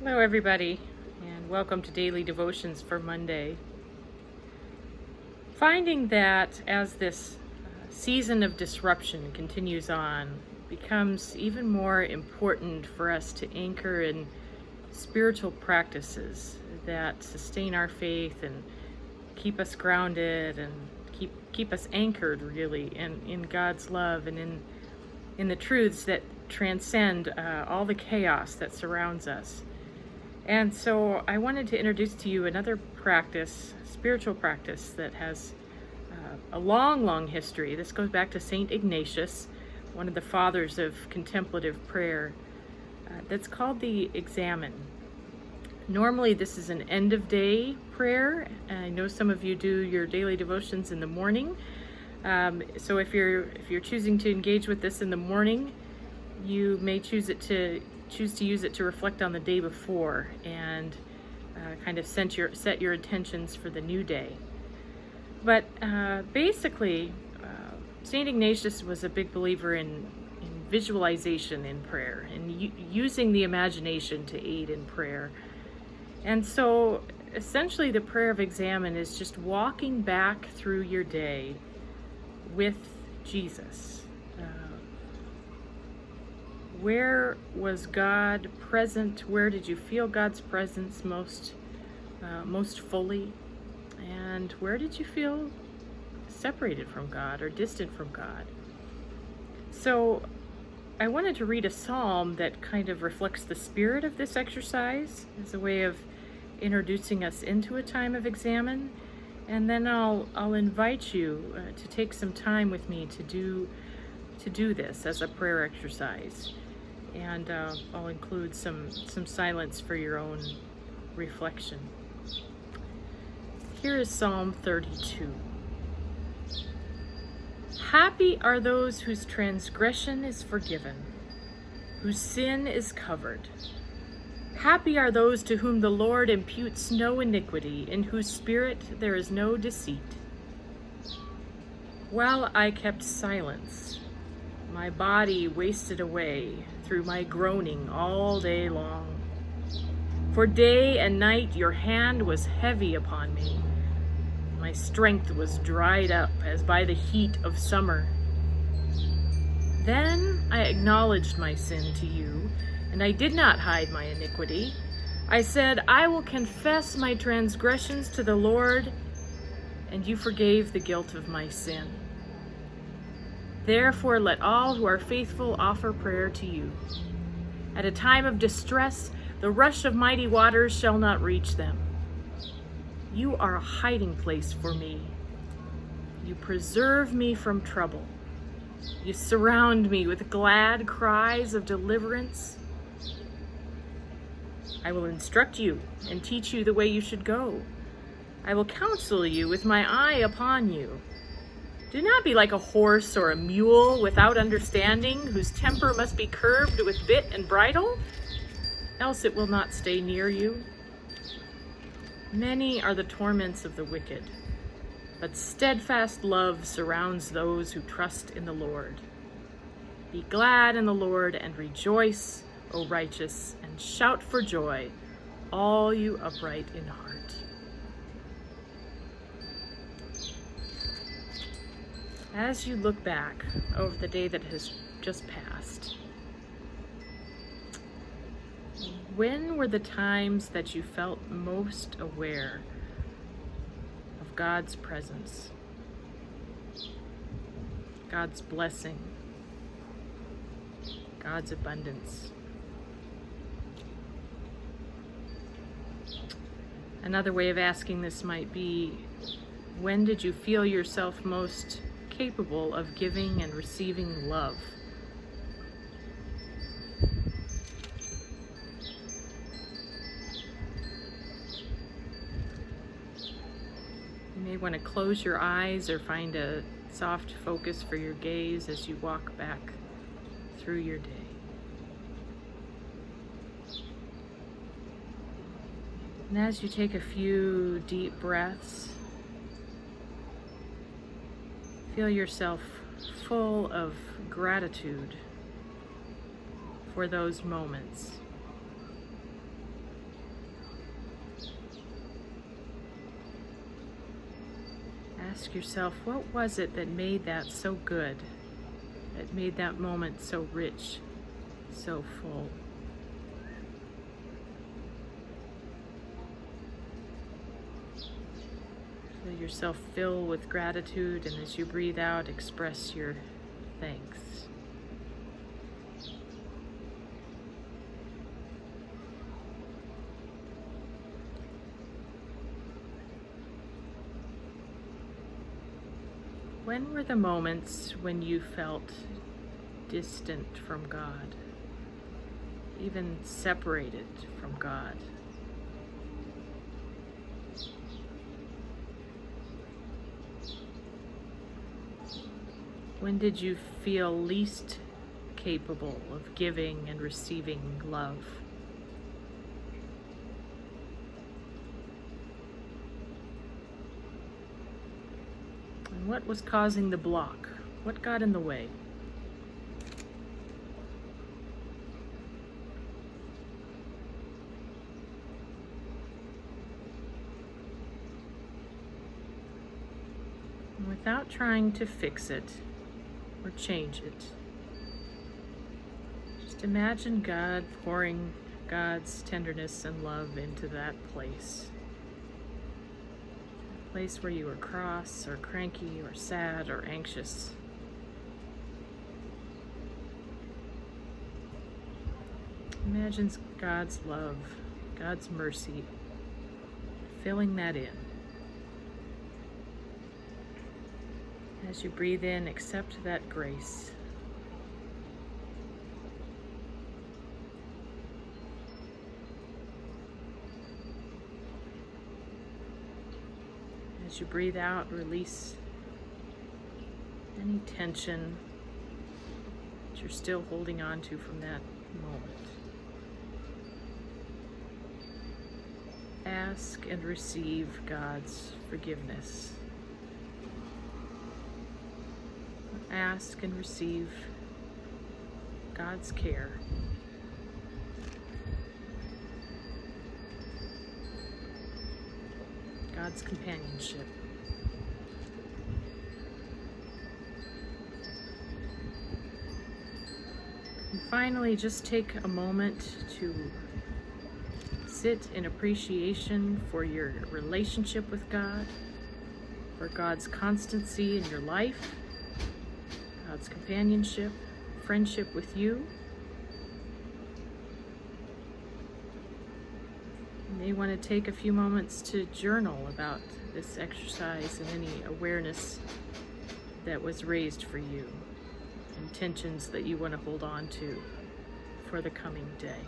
Hello, everybody, and welcome to Daily Devotions for Monday. Finding that as this season of disruption continues on, becomes even more important for us to anchor in spiritual practices that sustain our faith and keep us grounded and keep us anchored, really, in God's love and in the truths that transcend all the chaos that surrounds us. And so I wanted to introduce to you another practice, spiritual practice, that has a long history. This goes back to St. Ignatius, one of the fathers of contemplative prayer, that's called the Examen. Normally this is an end of day prayer. I know some of you do your daily devotions in the morning. So if you're choosing to engage with this in the morning, you may choose to use it to reflect on the day before and kind of set your intentions for the new day. But basically, St. Ignatius was a big believer in visualization in prayer and using the imagination to aid in prayer. And so essentially the prayer of Examen is just walking back through your day with Jesus. Where was God present? Where did you feel God's presence most fully? And where did you feel separated from God or distant from God? So I wanted to read a psalm that kind of reflects the spirit of this exercise as a way of introducing us into a time of Examen. And then I'll invite you to take some time with me to do this as a prayer exercise. And I'll include some silence for your own reflection. Here is Psalm 32. Happy are those whose transgression is forgiven, whose sin is covered. Happy are those to whom the Lord imputes no iniquity, in whose spirit there is no deceit. While I kept silence, my body wasted away through my groaning all day long. For day and night your hand was heavy upon me. My strength was dried up as by the heat of summer. Then I acknowledged my sin to you, and I did not hide my iniquity. I said, I will confess my transgressions to the Lord, and you forgave the guilt of my sin. Therefore, let all who are faithful offer prayer to you. At a time of distress, the rush of mighty waters shall not reach them. You are a hiding place for me. You preserve me from trouble. You surround me with glad cries of deliverance. I will instruct you and teach you the way you should go. I will counsel you with my eye upon you. Do not be like a horse or a mule without understanding, whose temper must be curbed with bit and bridle, else it will not stay near you. Many are the torments of the wicked, but steadfast love surrounds those who trust in the Lord. Be glad in the Lord and rejoice, O righteous, and shout for joy, all you upright in heart. As you look back over the day that has just passed, when were the times that you felt most aware of God's presence, God's blessing, God's abundance? Another way of asking this might be, when did you feel yourself most capable of giving and receiving love? You may want to close your eyes or find a soft focus for your gaze as you walk back through your day. And as you take a few deep breaths, feel yourself full of gratitude for those moments. Ask yourself, what was it that made that so good? That made that moment so rich, so full? Feel yourself fill with gratitude, and as you breathe out, express your thanks. When were the moments when you felt distant from God, even separated from God? When did you feel least capable of giving and receiving love? And what was causing the block? What got in the way? And without trying to fix it or change it, just imagine God pouring God's tenderness and love into that place. A place where you were cross or cranky or sad or anxious. Imagine God's love, God's mercy, filling that in. As you breathe in, accept that grace. As you breathe out, release any tension that you're still holding on to from that moment. Ask and receive God's forgiveness. Ask and receive God's care. God's companionship. And finally, just take a moment to sit in appreciation for your relationship with God, for God's constancy in your life, God's companionship, friendship with you. You may want to take a few moments to journal about this exercise and any awareness that was raised for you, intentions that you want to hold on to for the coming day.